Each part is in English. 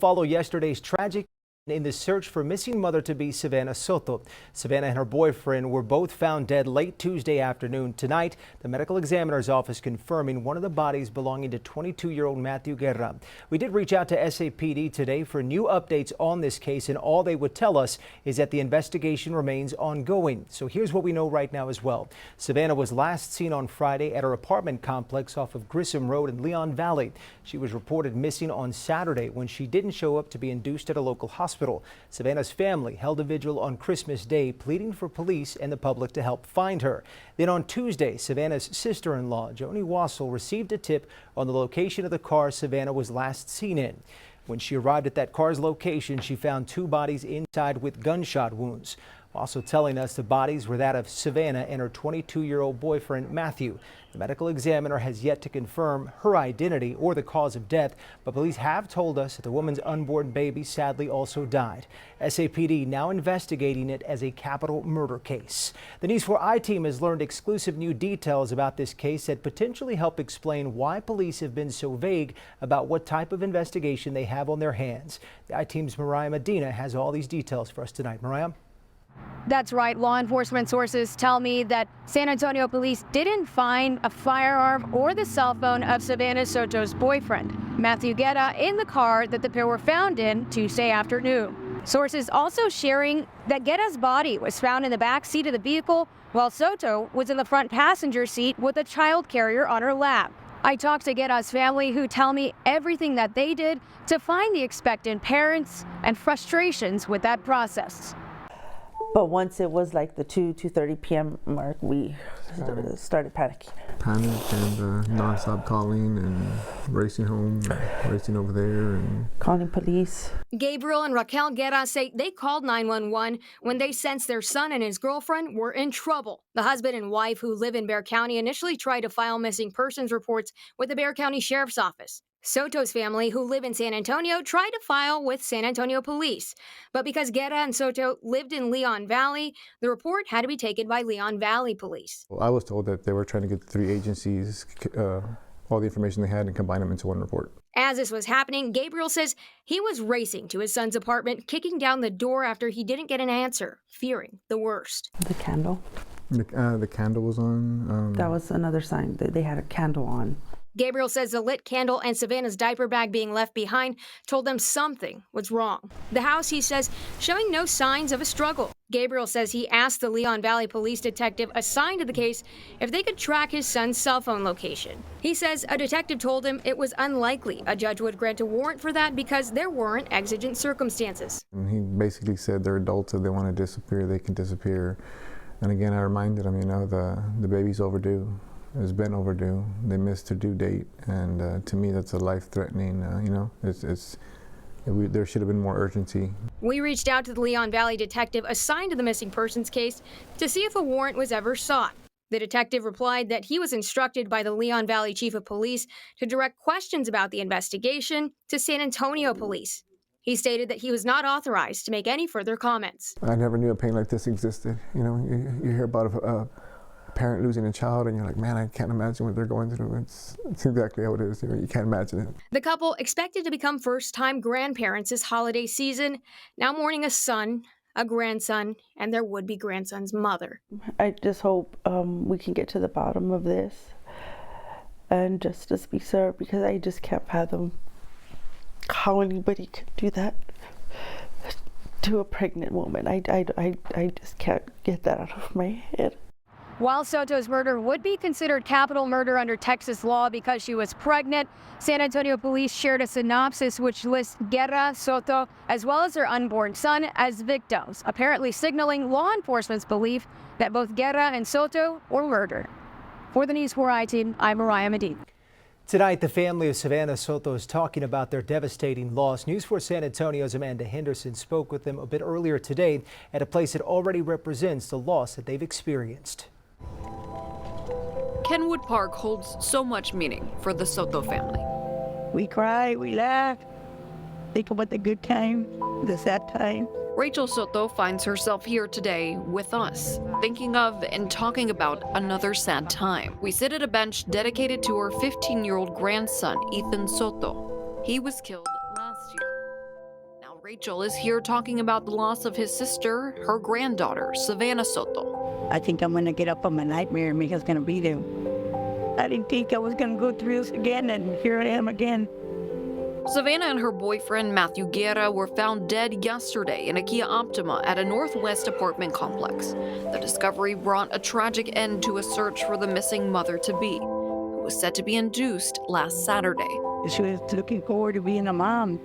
follow yesterday's tragic in the search for missing mother-to-be Savanah Soto. Savanah and her boyfriend were both found dead late Tuesday afternoon. Tonight, the medical examiner's office confirming one of the bodies belonging to 22-year-old Matthew Guerra. We did reach out to SAPD today for new updates on this case, and all they would tell us is that the investigation remains ongoing. So here's what we know right now as well. Savanah was last seen on Friday at her apartment complex off of Grissom Road in Leon Valley. She was reported missing on Saturday when she didn't show up to be induced at a local hospital. Savanah's family held a vigil on Christmas Day, pleading for police and the public to help find her. Then on Tuesday, Savanah's sister-in-law, Joni Wassel, received a tip on the location of the car Savanah was last seen in. When she arrived at that car's location, she found two bodies inside with gunshot wounds. Also telling us the bodies were that of Savanah and her 22-year-old boyfriend, Matthew. The medical examiner has yet to confirm her identity or the cause of death, but police have told us that the woman's unborn baby sadly also died. SAPD now investigating it as a capital murder case. The News 4i team has learned exclusive new details about this case that potentially help explain why police have been so vague about what type of investigation they have on their hands. The I-team's Mariah Medina has all these details for us tonight. Mariah? That's right. Law enforcement sources tell me that San Antonio police didn't find a firearm or the cell phone of Savanah Soto's boyfriend, Matthew Guerra, in the car that the pair were found in Tuesday afternoon. Sources also sharing that Guerra's body was found in the back seat of the vehicle, while Soto was in the front passenger seat with a child carrier on her lap. I talked to Guerra's family, who tell me everything that they did to find the expectant parents and frustrations with that process. But once it was like the 2:30 p.m. mark, we started panicking. Panicked and nonstop calling and racing home, racing over there and calling police. Gabriel and Raquel Guerra say they called 911 when they sensed their son and his girlfriend were in trouble. The husband and wife, who live in Bexar County, initially tried to file missing persons reports with the Bexar County Sheriff's Office. Soto's family, who live in San Antonio, tried to file with San Antonio police. But because Guerra and Soto lived in Leon Valley, the report had to be taken by Leon Valley police. I was told that they were trying to get the three agencies, all the information they had, and combine them into one report. As this was happening, Gabriel says he was racing to his son's apartment, kicking down the door after he didn't get an answer, fearing the worst. The candle. The candle was on. That was another sign that they had a candle on. Gabriel says the lit candle and Savanah's diaper bag being left behind told them something was wrong. The house, he says, showing no signs of a struggle. Gabriel says he asked the Leon Valley police detective assigned to the case if they could track his son's cell phone location. He says a detective told him it was unlikely a judge would grant a warrant for that because there weren't exigent circumstances. And he basically said they're adults. If they want to disappear, they can disappear. And again, I reminded him, the baby's overdue. It's been overdue. They missed their due date, and to me, that's a life-threatening. There should have been more urgency. We reached out to the Leon Valley detective assigned to the missing persons case to see if a warrant was ever sought. The detective replied that he was instructed by the Leon Valley chief of police to direct questions about the investigation to San Antonio police. He stated that he was not authorized to make any further comments. I never knew a pain like this existed. You hear about a parent losing a child and you're like, man, I can't imagine what they're going through. It's exactly how it is. You can't imagine it. The couple, expected to become first-time grandparents this holiday season, now mourning a son, a grandson, and their would-be grandson's mother. I just hope we can get to the bottom of this and justice be served, because I just can't fathom how anybody could do that to a pregnant woman. I just can't get that out of my head. While Soto's murder would be considered capital murder under Texas law because she was pregnant, San Antonio police shared a synopsis which lists Guerra, Soto, as well as her unborn son as victims, apparently signaling law enforcement's belief that both Guerra and Soto were murdered. For the News 4i team, I'm Mariah Medina. Tonight, the family of Savanah Soto is talking about their devastating loss. News 4 San Antonio's Amanda Henderson spoke with them a bit earlier today at a place that already represents the loss that they've experienced. Kenwood Park holds so much meaning for the Soto family. We cry, we laugh, think about the good time, the sad time. Rachel Soto finds herself here today with us, thinking of and talking about another sad time. We sit at a bench dedicated to her 15-year-old grandson, Ethan Soto. He was killed last year. Rachel is here talking about the loss of his sister, her granddaughter, Savanah Soto. I think I'm going to get up on my nightmare and Mika's going to be there. I didn't think I was going to go through this again, and here I am again. Savanah and her boyfriend, Matthew Guerra, were found dead yesterday in a Kia Optima at a Northwest apartment complex. The discovery brought a tragic end to a search for the missing mother-to-be, who was said to be induced last Saturday. She was looking forward to being a mom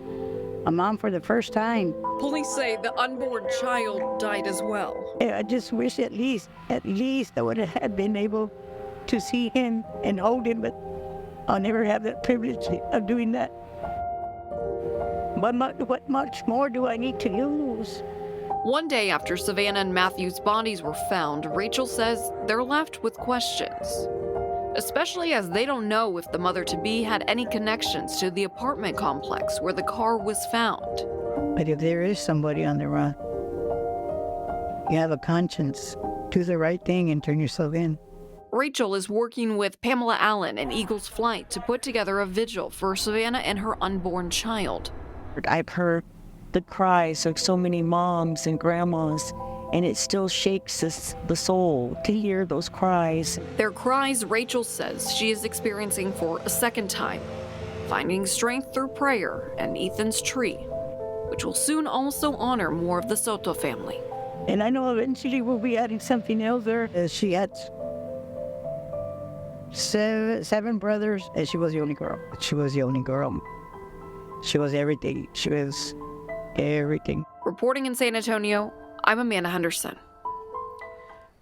for the first time. Police say the unborn child died as well. I just wish at least I would have been able to see him and hold him, but I'll never have that privilege of doing that. But what much more do I need to lose? One day after Savanah and Matthew's bodies were found, Rachel says they're left with questions, especially as they don't know if the mother-to-be had any connections to the apartment complex where the car was found. But if there is somebody on the run, you have a conscience. Do the right thing and turn yourself in. Rachel is working with Pamela Allen and Eagles Flight to put together a vigil for Savanah and her unborn child. I've heard the cries of so many moms and grandmas, and it still shakes the soul to hear those cries. Their cries, Rachel says, she is experiencing for a second time, finding strength through prayer and Ethan's tree, which will soon also honor more of the Soto family. And I know eventually we'll be adding something else there. She had seven brothers, and she was the only girl. She was the only girl. She was everything. She was everything. Reporting in San Antonio, I'm Amanda Henderson.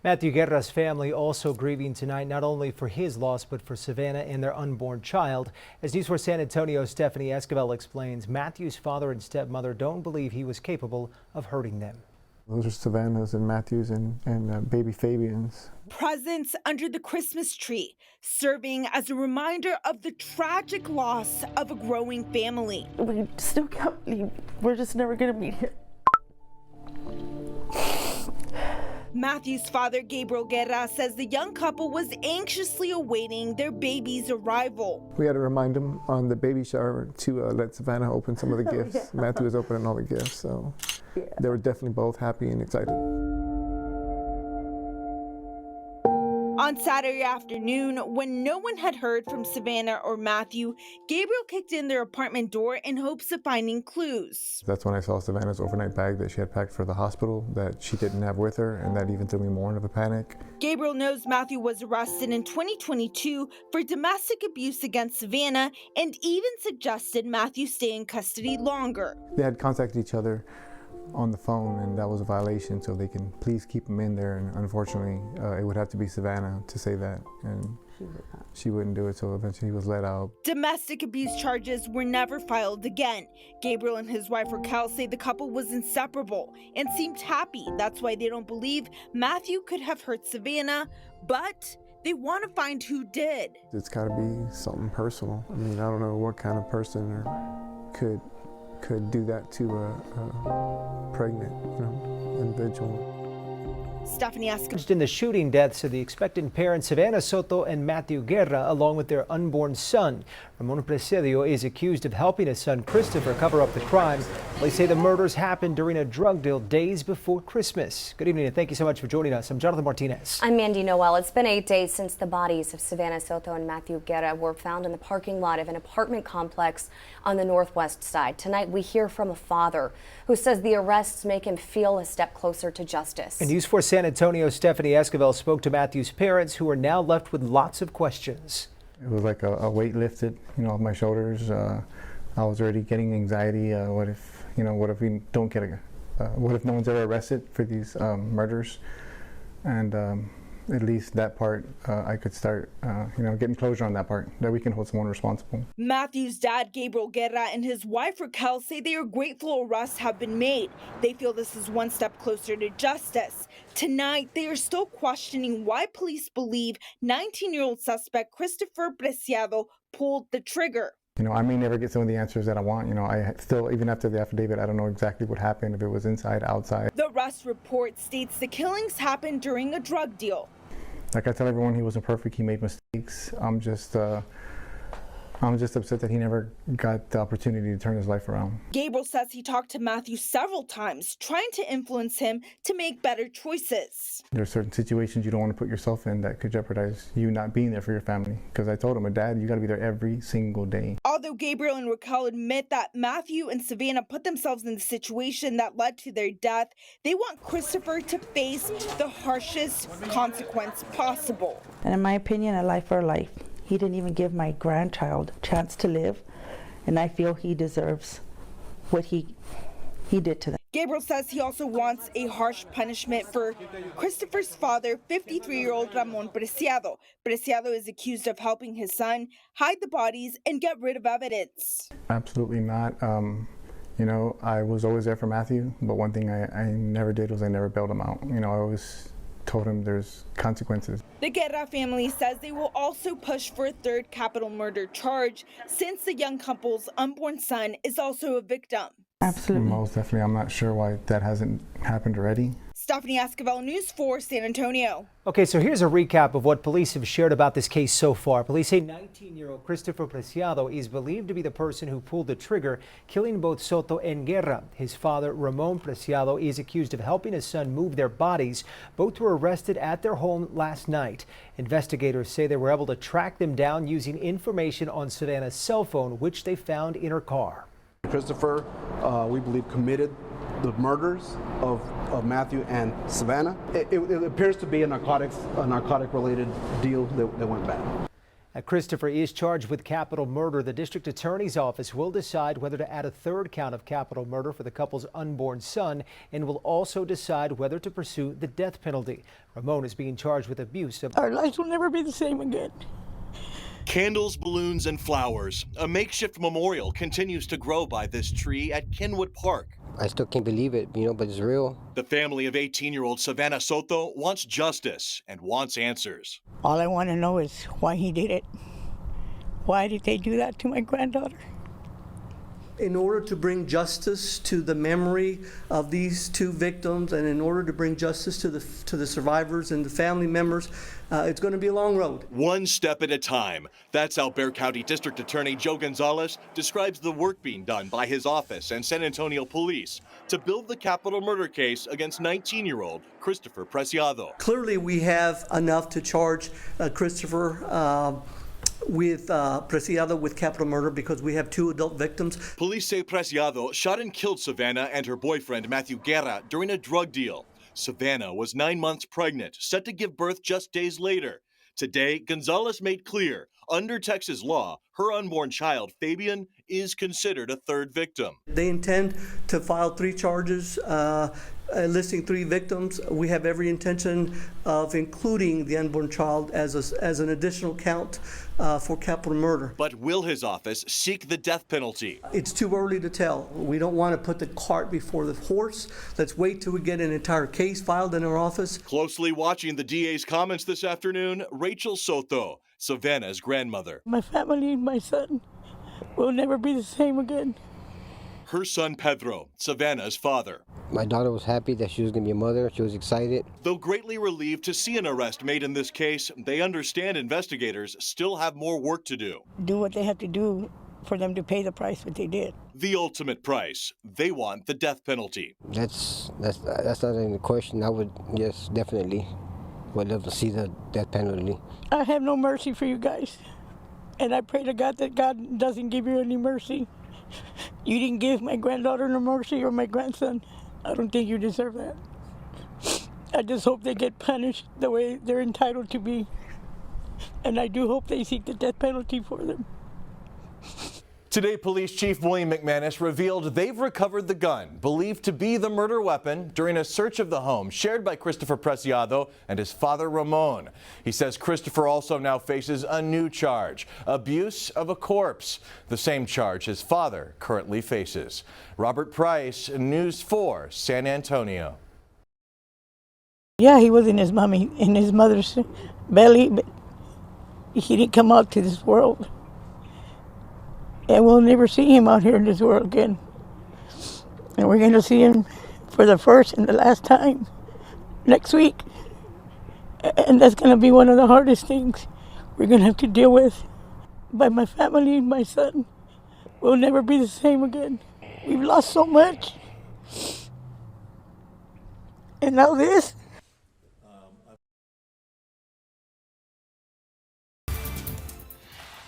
Matthew Guerra's family also grieving tonight, not only for his loss, but for Savanah and their unborn child. As News 4 San Antonio's Stephanie Esquivel explains, Matthew's father and stepmother don't believe he was capable of hurting them. Those are Savannah's and Matthew's and baby Fabian's. Presents under the Christmas tree, serving as a reminder of the tragic loss of a growing family. We still can't believe we're just never going to meet him. Matthew's father, Gabriel Guerra, says the young couple was anxiously awaiting their baby's arrival. We had to remind him on the baby shower to let Savanah open some of the gifts. Yeah. Matthew was opening all the gifts, so they were definitely both happy and excited. On Saturday afternoon, when no one had heard from Savanah or Matthew, Gabriel kicked in their apartment door in hopes of finding clues. That's when I saw Savannah's overnight bag that she had packed for the hospital that she didn't have with her, and that even threw me more into a panic. Gabriel knows Matthew was arrested in 2022 for domestic abuse against Savanah and even suggested Matthew stay in custody longer. They had contacted each other on the phone, and that was a violation, so they can please keep him in there. And unfortunately, it would have to be Savanah to say that, and she wouldn't do it, so eventually he was let out. Domestic abuse charges were never filed again. Gabriel and his wife Raquel say the couple was inseparable and seemed happy. That's why they don't believe Matthew could have hurt Savanah, but they want to find who did. It's got to be something personal. I mean, I don't know what kind of person could do that to a pregnant, individual. Stephanie Esquivel. In the shooting deaths of the expectant parents Savanah Soto and Matthew Guerra, along with their unborn son. Ramon Presidio is accused of helping his son Christopher cover up the crime. Police say the murders happened during a drug deal days before Christmas. Good evening and thank you so much for joining us. I'm Jonathan Martinez. I'm Mandy Noel. It's been 8 days since the bodies of Savanah Soto and Matthew Guerra were found in the parking lot of an apartment complex on the northwest side. Tonight we hear from a father who says the arrests make him feel a step closer to justice. And News 4 San Antonio's Stephanie Esquivel spoke to Matthew's parents, who are now left with lots of questions. It was like a weight lifted, off my shoulders. I was already getting anxiety. What if we don't get what if no one's ever arrested for these murders? And at least that part, I could start, getting closure on that part, that we can hold someone responsible. Matthew's dad, Gabriel Guerra, and his wife, Raquel, say they are grateful arrests have been made. They feel this is one step closer to justice. Tonight, they are still questioning why police believe 19-year-old suspect Christopher Preciado pulled the trigger. I may never get some of the answers that I want. I still, even after the affidavit, I don't know exactly what happened, if it was inside, outside. The arrest report states the killings happened during a drug deal. Like I tell everyone, he wasn't perfect. He made mistakes. I'm just I'm just upset that he never got the opportunity to turn his life around. Gabriel says he talked to Matthew several times, trying to influence him to make better choices. There are certain situations you don't want to put yourself in that could jeopardize you not being there for your family. Because I told him, Dad, you got to be there every single day. Although Gabriel and Raquel admit that Matthew and Savanah put themselves in the situation that led to their death, they want Christopher to face the harshest consequence possible. And in my opinion, a life for a life. He didn't even give my grandchild a chance to live, and I feel he deserves what he did to them. Gabriel says he also wants a harsh punishment for Christopher's father, 53-year-old Ramon Preciado. Preciado is accused of helping his son hide the bodies and get rid of evidence. Absolutely not. You know, I was always there for Matthew, but one thing I never did was I never bailed him out. You know, I always told him there's consequences. The Guerra family says they will also push for a third capital murder charge since the young couple's unborn son is also a victim. Absolutely. Most definitely. I'm not sure why that hasn't happened already. Stephanie Esquivel, News 4, San Antonio. Okay, so here's a recap of what police have shared about this case so far. Police say 19-year-old Christopher Preciado is believed to be the person who pulled the trigger, killing both Soto and Guerra. His father, Ramon Preciado, is accused of helping his son move their bodies. Both were arrested at their home last night. Investigators say they were able to track them down using information on Savanah's cell phone, which they found in her car. Christopher, we believe, committed the murders of Matthew and Savanah. It appears to be a narcotic-related deal that went bad. Christopher is charged with capital murder. The district attorney's office will decide whether to add a third count of capital murder for the couple's unborn son and will also decide whether to pursue the death penalty. Ramon is being charged with abuse of... Our lives will never be the same again. Candles, balloons, and flowers. A makeshift memorial continues to grow by this tree at Kenwood Park. I still can't believe it, but it's real. The family of 18-year-old Savanah Soto wants justice and wants answers. All I want to know is why he did it. Why did they do that to my granddaughter? In order to bring justice to the memory of these two victims, and in order to bring justice to the survivors and the family members, it's going to be a long road. One step at a time. That's how Bexar County District Attorney Joe Gonzalez describes the work being done by his office and San Antonio police to build the capital murder case against 19-year-old Christopher Preciado. Clearly, we have enough to charge Christopher with Preciado with capital murder because we have two adult victims. Police say Preciado shot and killed Savanah and her boyfriend Matthew Guerra during a drug deal. Savanah was 9 months pregnant, set to give birth just days later. Today, Gonzalez made clear, under Texas law, her unborn child, Fabian, is considered a third victim. They intend to file 3 charges, listing 3 victims. We have every intention of including the unborn child as an additional count for capital murder. But will his office seek the death penalty? It's too early to tell. We don't want to put the cart before the horse. Let's wait till we get an entire case filed in our office. Closely watching the DA's comments this afternoon, Rachel Soto, Savanah's grandmother. My family and my son will never be the same again. Her son Pedro, Savanah's father. My daughter was happy that she was going to be a mother. She was excited. Though greatly relieved to see an arrest made in this case, they understand investigators still have more work to do. Do what they have to do for them to pay the price what they did. The ultimate price. They want the death penalty. That's not any question. I would, yes, definitely would love to see the death penalty. I have no mercy for you guys. And I pray to God that God doesn't give you any mercy. You didn't give my granddaughter no mercy or my grandson. I don't think you deserve that. I just hope they get punished the way they're entitled to be. And I do hope they seek the death penalty for them. Today, Police Chief William McManus revealed they've recovered the gun, believed to be the murder weapon, during a search of the home shared by Christopher Preciado and his father, Ramon. He says Christopher also now faces a new charge, abuse of a corpse, the same charge his father currently faces. Robert Price, News 4, San Antonio. Yeah, he was in his mother's belly, but he didn't come out to this world. And we'll never see him out here in this world again. And we're going to see him for the first and the last time next week. And that's going to be one of the hardest things we're going to have to deal with. by my family and my son. We'll never be the same again. We've lost so much. And now this.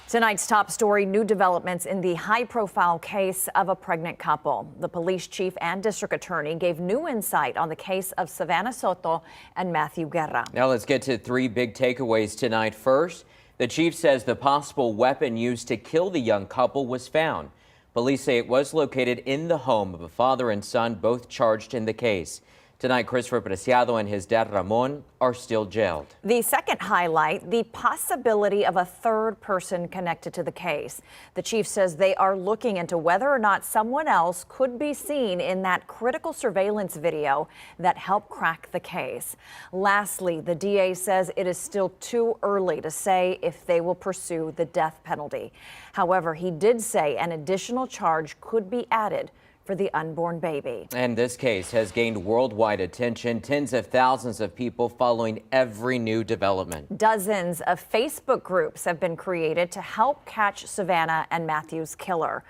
Tonight's top story, new developments in the high-profile case of a pregnant couple. The police chief and district attorney gave new insight on the case of Savanah Soto and Matthew Guerra. Now let's get to three big takeaways tonight. First, the chief says the possible weapon used to kill the young couple was found. Police say it was located in the home of a father and son, both charged in the case. Tonight, Christopher Preciado and his dad, Ramon, are still jailed. The second highlight, the possibility of a third person connected to the case. The chief says they are looking into whether or not someone else could be seen in that critical surveillance video that helped crack the case. Lastly, the DA says it is still too early to say if they will pursue the death penalty. However, he did say an additional charge could be added for the unborn baby. And this case has gained worldwide attention, tens of thousands of people following every new development. Dozens of Facebook groups have been created to help catch Savanah and Matthew's killer.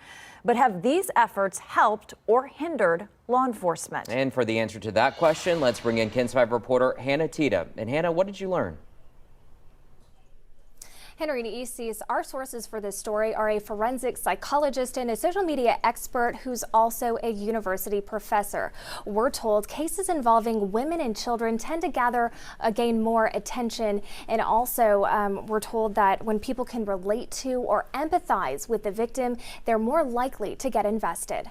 But have these efforts helped or hindered law enforcement? And for the answer to that question, let's bring in KENS 5 reporter Hannah Tita. And Hannah, what did you learn? Henry to Easties, our sources for this story are a forensic psychologist and a social media expert who's also a university professor. We're told cases involving women and children tend to gain more attention, and also we're told that when people can relate to or empathize with the victim, they're more likely to get invested.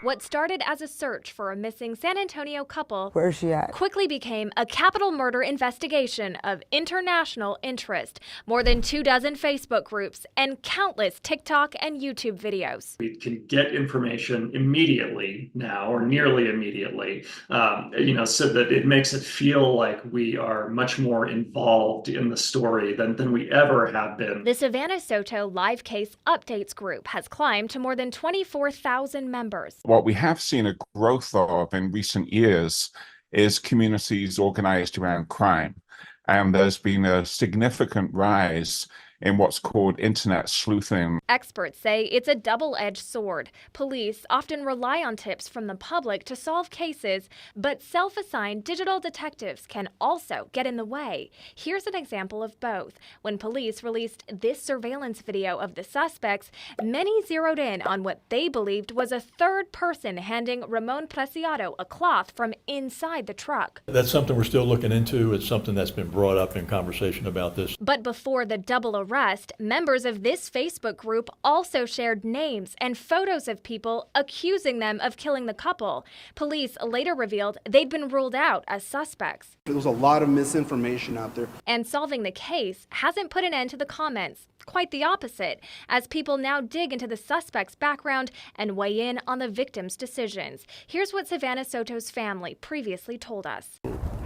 What started as a search for a missing San Antonio couple Where's she at? quickly became a capital murder investigation of international interest. More than 24 Facebook groups and countless TikTok and YouTube videos. We can get information immediately now, or nearly immediately, so that it makes it feel like we are much more involved in the story than we ever have been. The Savanah Soto Live Case Updates group has climbed to more than 24,000 members. What we have seen a growth of in recent years is communities organized around crime. And there's been a significant rise in what's called internet sleuthing. Experts say it's a double-edged sword. Police often rely on tips from the public to solve cases, but self-assigned digital detectives can also get in the way. Here's an example of both. When police released this surveillance video of the suspects, many zeroed in on what they believed was a third person handing Ramon Preciado a cloth from inside the truck. That's something we're still looking into. It's something that's been brought up in conversation about this. But before the double arrest, members of this Facebook group also shared names and photos of people accusing them of killing the couple. Police later revealed they'd been ruled out as suspects. There was a lot of misinformation out there. And solving the case hasn't put an end to the comments. Quite the opposite, as people now dig into the suspect's background and weigh in on the victim's decisions. Here's what Savanah Soto's family previously told us.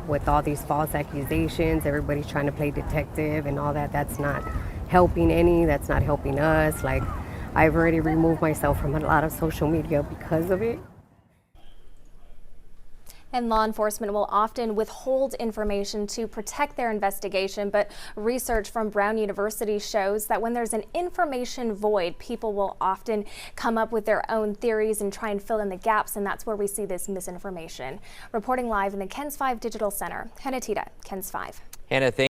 With all these false accusations, everybody's trying to play detective and all that. That's not helping that's not helping us. Like, I've already removed myself from a lot of social media because of it. And law enforcement will often withhold information to protect their investigation, but research from Brown University shows that when there's an information void, people will often come up with their own theories and try and fill in the gaps, and that's where we see this misinformation. Reporting live in the KENS 5 Digital Center, Hannah Tita, KENS 5. Hannah,